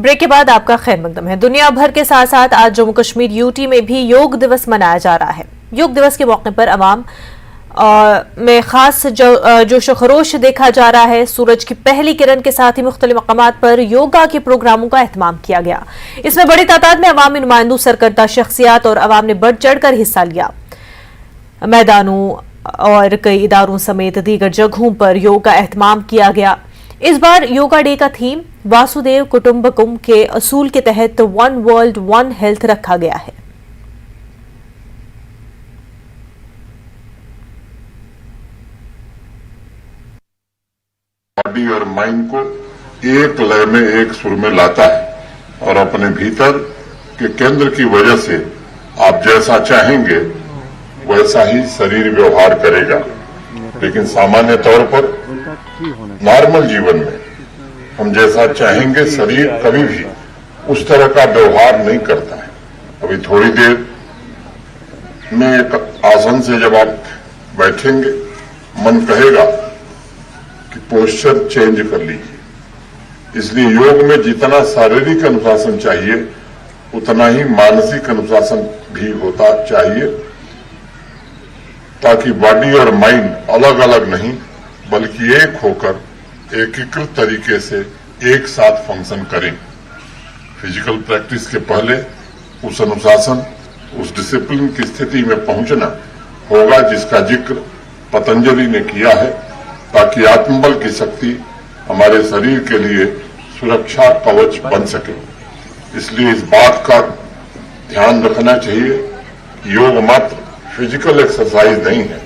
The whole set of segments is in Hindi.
ब्रेक के बाद आपका खैर मकदम है। दुनिया भर के साथ साथ आज जम्मू कश्मीर यूटी में भी योग दिवस मनाया जा रहा है। योग दिवस के मौके पर अवाम में खास जोश खरोश देखा जा रहा है। सूरज की पहली किरण के साथ ही मुख्तलिफ मकामात पर योगा के प्रोग्रामों का एहतमाम किया गया। इसमें बड़ी तादाद में अवामी नुमाइंदों, सरकर्दा शख्सियात और अवाम ने बढ़ चढ़कर हिस्सा लिया। मैदानों और कई इदारों समेत दीगर जगहों पर योग का एहतमाम किया गया। इस बार योगा डे का थीम वासुदेव कुटुंबकम के असूल के तहत वन वर्ल्ड वन हेल्थ रखा गया है। बॉडी और माइंड को एक लय में, एक सुर में लाता है और अपने भीतर के केंद्र की वजह से आप जैसा चाहेंगे वैसा ही शरीर व्यवहार करेगा। लेकिन सामान्य तौर पर नॉर्मल जीवन में हम जैसा चाहेंगे शरीर कभी भी उस तरह का व्यवहार नहीं करता है। अभी थोड़ी देर में एक आसन से जब आप बैठेंगे, मन कहेगा कि पोस्चर चेंज कर लीजिए। इसलिए योग में जितना शारीरिक अनुशासन चाहिए उतना ही मानसिक अनुशासन भी होता चाहिए, ताकि बॉडी और माइंड अलग अलग नहीं बल्कि एक होकर एकीकृत तरीके से एक साथ फंक्शन करें। फिजिकल प्रैक्टिस के पहले उस अनुशासन, उस डिसिप्लिन की स्थिति में पहुंचना होगा जिसका जिक्र पतंजलि ने किया है, ताकि आत्मबल की शक्ति हमारे शरीर के लिए सुरक्षा कवच बन सके। इसलिए इस बात का ध्यान रखना चाहिए कि योग मात्र फिजिकल एक्सरसाइज नहीं है,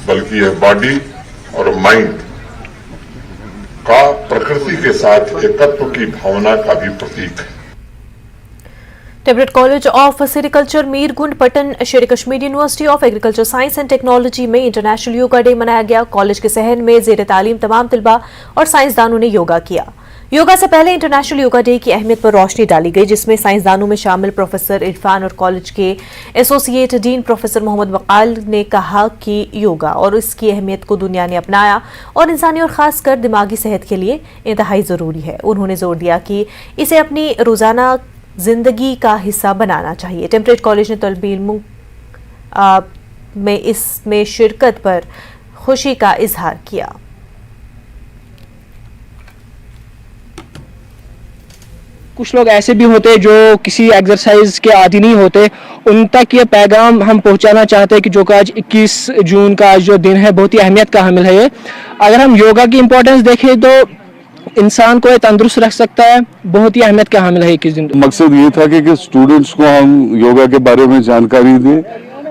बल्कि यह बॉडी और माइंड का प्रकृति के साथ एकत्व की भावना का भी प्रतीक है। टेबलेट college of sericulture Mirgund Pattan Sher Kashmir university of agriculture science and technology में इंटरनेशनल योगा डे मनाया गया। कॉलेज के सहन में जेर तालीम तमाम तलबा और साइंसदानों ने योगा किया। योगा से पहले इंटरनेशनल योगा डे की अहमियत पर रोशनी डाली गई, जिसमें साइंसदानों में शामिल प्रोफेसर इरफान और कॉलेज के एसोसिएट डीन प्रोफेसर मोहम्मद वकाल ने कहा कि योगा और इसकी अहमियत को दुनिया ने अपनाया और इंसानी और खासकर दिमागी सेहत के लिए इंतहाई ज़रूरी है। उन्होंने जोर दिया कि इसे अपनी रोज़ाना जिंदगी का हिस्सा बनाना चाहिए। टेम्परेट कॉलेज ने तलबी इल्मों में इसमें शिरकत पर खुशी का इजहार किया। कुछ लोग ऐसे भी होते हैं जो किसी एक्सरसाइज के आदी नहीं होते, उन तक ये पैगाम हम पहुंचाना चाहते हैं कि जो आज 21 जून का आज जो दिन है बहुत ही अहमियत का हामिल है। ये अगर हम योगा की इम्पोर्टेंस देखें तो इंसान को तंदुरुस्त रख सकता है, बहुत ही अहमियत का हामिल है 21 दिन। मकसद ये था कि स्टूडेंट्स को हम योगा के बारे में जानकारी दें।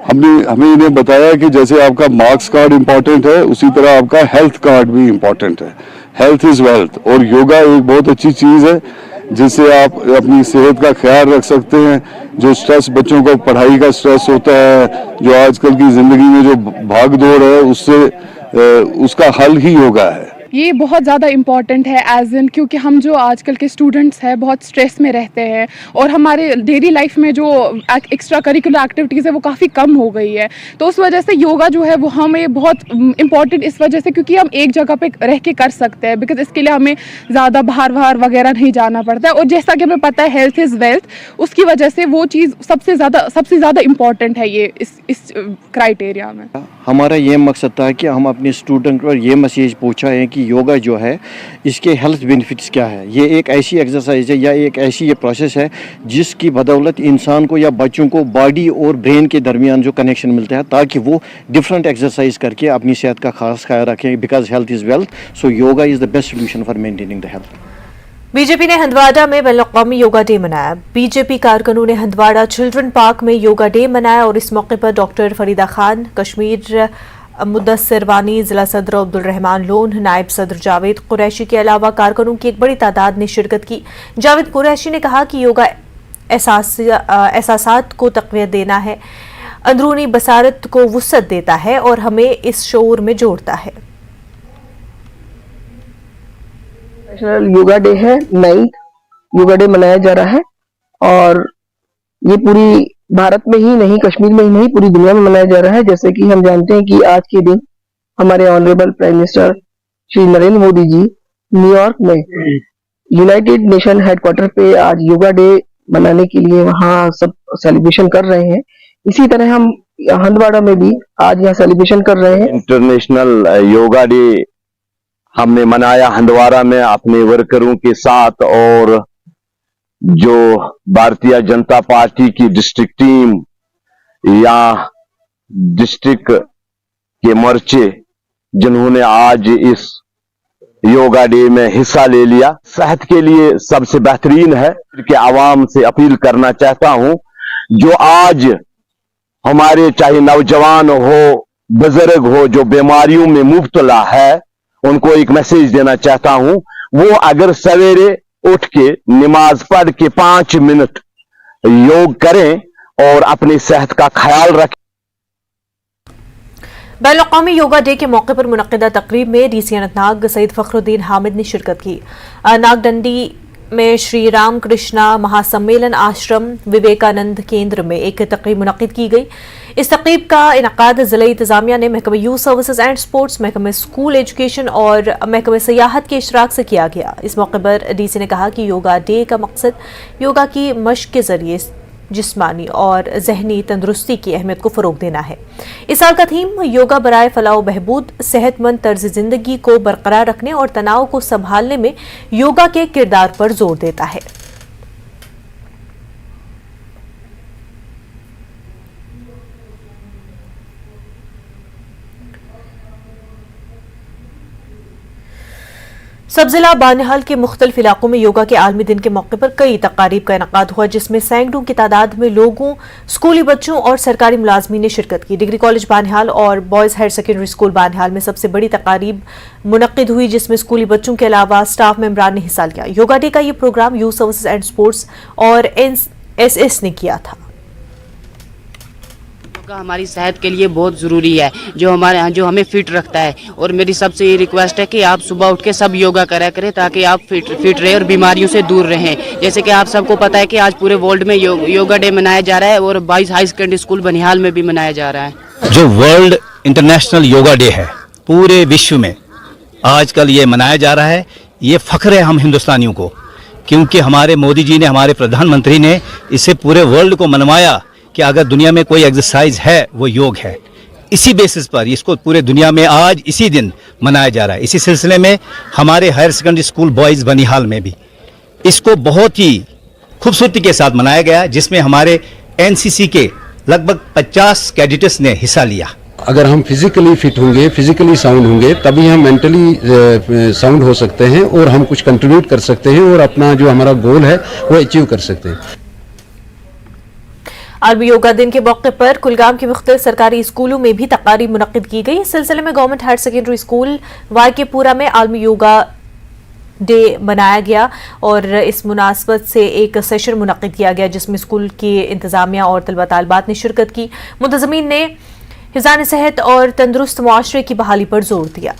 हमें इन्हें बताया कि जैसे आपका मार्क्स कार्ड इम्पोर्टेंट है, उसी तरह आपका हेल्थ कार्ड भी इम्पोर्टेंट है। हेल्थ इज वेल्थ, और योगा एक बहुत अच्छी चीज है जिससे आप अपनी सेहत का ख्याल रख सकते हैं। जो स्ट्रेस, बच्चों को पढ़ाई का स्ट्रेस होता है, जो आजकल की जिंदगी में जो भाग दौड़ है, उससे उसका हल ही योगा है। ये बहुत ज़्यादा इम्पॉर्टेंट है एज इन, क्योंकि हम जो आजकल के स्टूडेंट्स हैं बहुत स्ट्रेस में रहते हैं और हमारे डेली लाइफ में जो एक्स्ट्रा करिकुलर एक्टिविटीज़ है वो काफ़ी कम हो गई है। तो उस वजह से योगा जो है वो हमें बहुत इम्पॉर्टेंट इस वजह से, क्योंकि हम एक जगह पे रह के कर सकते हैं, बिकॉज इसके लिए हमें ज़्यादा बाहर वगैरह नहीं जाना पड़ता है। और जैसा कि हमें पता है हेल्थ इज़ वेल्थ, उसकी वजह से वो चीज़ सबसे ज़्यादा इम्पॉर्टेंट है ये इस क्राइटेरिया में। हमारा ये मकसद था कि हम अपने स्टूडेंट को ये मैसेज पहुँचाएँ कि योगा जो है इसके हेल्थ बेनिफिट्स क्या है। ये एक ऐसी एक्सरसाइज है या एक ऐसी ये प्रोसेस है जिसकी बदौलत इंसान को या बच्चों को बॉडी और ब्रेन के दरमियान जो कनेक्शन मिलता है, ताकि वो डिफरेंट एक्सरसाइज करके अपनी सेहत का खास ख्याल रखें, because health is wealth. So yoga is the best solution for maintaining the health. BJP ने हंदवाड़ा में बैनुल-अक़वामी योगा डे मनाया। बीजेपी कारकुनों ने हंदवाड़ा चिल्ड्रन पार्क में योगा डे मनाया और इस मौके पर डॉक्टर फरीदा खान, कश्मीर मुदस्सिर वानी, जिला सदर अब्दुल रहमान लोन, नायब सदर जावेद कुरैशी के अलावा कारकुनों की एक बड़ी तादाद ने शिरकत की। जावेद कुरैशी ने कहा कि योगा एहसासात को तक़वियत देना है, अंदरूनी बसारत को वुसअत देता है और हमें इस शऊर में जोड़ता है। नेशनल योगा डे है, 9th योगा डे मनाया जा रहा है और ये पूरी भारत में ही नहीं, कश्मीर में ही नहीं, पूरी दुनिया में मनाया जा रहा है। जैसे कि हम जानते हैं कि आज के दिन हमारे honourable prime minister Shri Narendra Modi ji New York में यूनाइटेड नेशन हेडक्वार्टर पे आज योगा डे मनाने के लिए वहाँ सब सेलिब्रेशन कर रहे हैं। इसी तरह हम हंदवाड़ा में भी आज यहाँ सेलिब्रेशन कर रहे हैं। इंटरनेशनल योगा डे हमने मनाया हंदवाड़ा में अपने वर्करों के साथ, और जो भारतीय जनता पार्टी की डिस्ट्रिक्ट टीम या डिस्ट्रिक्ट के मोर्चे जिन्होंने आज इस योगा डे में हिस्सा ले लिया, सेहत के लिए सबसे बेहतरीन है। कि आवाम से अपील करना चाहता हूं, जो आज हमारे चाहे नौजवान हो, बुजुर्ग हो, जो बीमारियों में मुब्तला है, उनको एक मैसेज देना चाहता हूं। वो अगर सवेरे उठ के नमाज पढ़ के 5 मिनट योग करें और अपनी सेहत का ख्याल रखें। बैनुल-अक़वामी योगा डे के मौके पर मुनक़्क़िदा तक़रीब में डीसी अनंतनाग सईद फ़खरुद्दीन हामिद ने शिरकत की। नागडंडी में श्री राम कृष्णा महासम्मेलन आश्रम विवेकानंद केंद्र में एक तक़रीब मुनक़्क़िद की गई। इस तक़रीब का इनक़ाद ज़िला इंतज़ामिया ने महकमा यूथ सर्विसेज एंड स्पोर्ट्स, महकमा स्कूल एजुकेशन और महकमा सियाहत के इशराक से किया गया। इस मौके पर डीसी ने कहा कि योगा डे का मकसद योगा की मश्क के जरिए जिस्मानी और जहनी तंदुरुस्ती की अहमियत को फ़रोग़ देना है। इस साल का थीम योगा बराए फलाह बहबूद, सेहतमंद तर्ज ज़िंदगी को बरकरार रखने और तनाव को संभालने में योगा के किरदार पर जोर देता है। सब जिला बानिहाल के मुख्तलिफ इलाकों में योगा के आलमी दिन के मौके पर कई तकारीब का इनकाद हुआ, जिसमें सैकड़ों की तादाद में लोगों, स्कूली बच्चों और सरकारी मुलाजमीन ने शिरकत की। डिग्री कॉलेज बानिहाल और boys higher secondary school Banihal में सबसे बड़ी तकारीब मुनक्किद हुई, जिसमें स्कूली बच्चों के अलावा स्टाफ मेंबरान ने हिस्सा लिया। योगा डे का ये program youth services and sports और NSS ने किया था। योगा हमारी सेहत के लिए बहुत ज़रूरी है, जो हमें फिट रखता है। और मेरी सबसे ये रिक्वेस्ट है कि आप सुबह उठ के सब योगा करा करें, ताकि आप फिट रहे और बीमारियों से दूर रहें। जैसे कि आप सबको पता है कि आज पूरे वर्ल्ड में योगा डे मनाया जा रहा है, और boys high secondary school Banihal में भी मनाया जा रहा है। जो वर्ल्ड इंटरनेशनल योगा डे है, पूरे विश्व में आजकल ये मनाया जा रहा है। ये फ़ख्र है हम हिंदुस्तानियों को, क्योंकि हमारे मोदी जी ने, हमारे प्रधानमंत्री ने इसे पूरे वर्ल्ड को मनवाया कि अगर दुनिया में कोई एक्सरसाइज है वो योग है। इसी बेसिस पर इसको पूरे दुनिया में आज इसी दिन मनाया जा रहा है। इसी सिलसिले में हमारे higher secondary school boys Banihal में भी इसको बहुत ही खूबसूरती के साथ मनाया गया, जिसमें हमारे NCC के लगभग 50 कैडेट्स ने हिस्सा लिया। अगर हम फिजिकली फिट होंगे, फिजिकली साउंड होंगे, तभी हम मेंटली साउंड हो सकते हैं और हम कुछ कंट्रीब्यूट कर सकते हैं और अपना जो हमारा गोल है वो अचीव कर सकते हैं। आलमी योगा दिन के मौके पर कुलगाम के मुख्तलिफ सरकारी स्कूलों में भी तकारीब मुनक्किद की गई। इस सिलसिले में गवर्नमेंट हायर सेकेंडरी स्कूल YK-पुरा में आलमी योगा डे मनाया गया और इस मुनासबत से एक सेशन मुनक्किद किया गया, जिसमें स्कूल की इंतजामिया और तलबा तालिबात ने शिरकत की। मुंतज़मीन ने हिफ़्ज़ान सेहत और तंदुरुस्त मुआशरे की बहाली पर जोर दिया।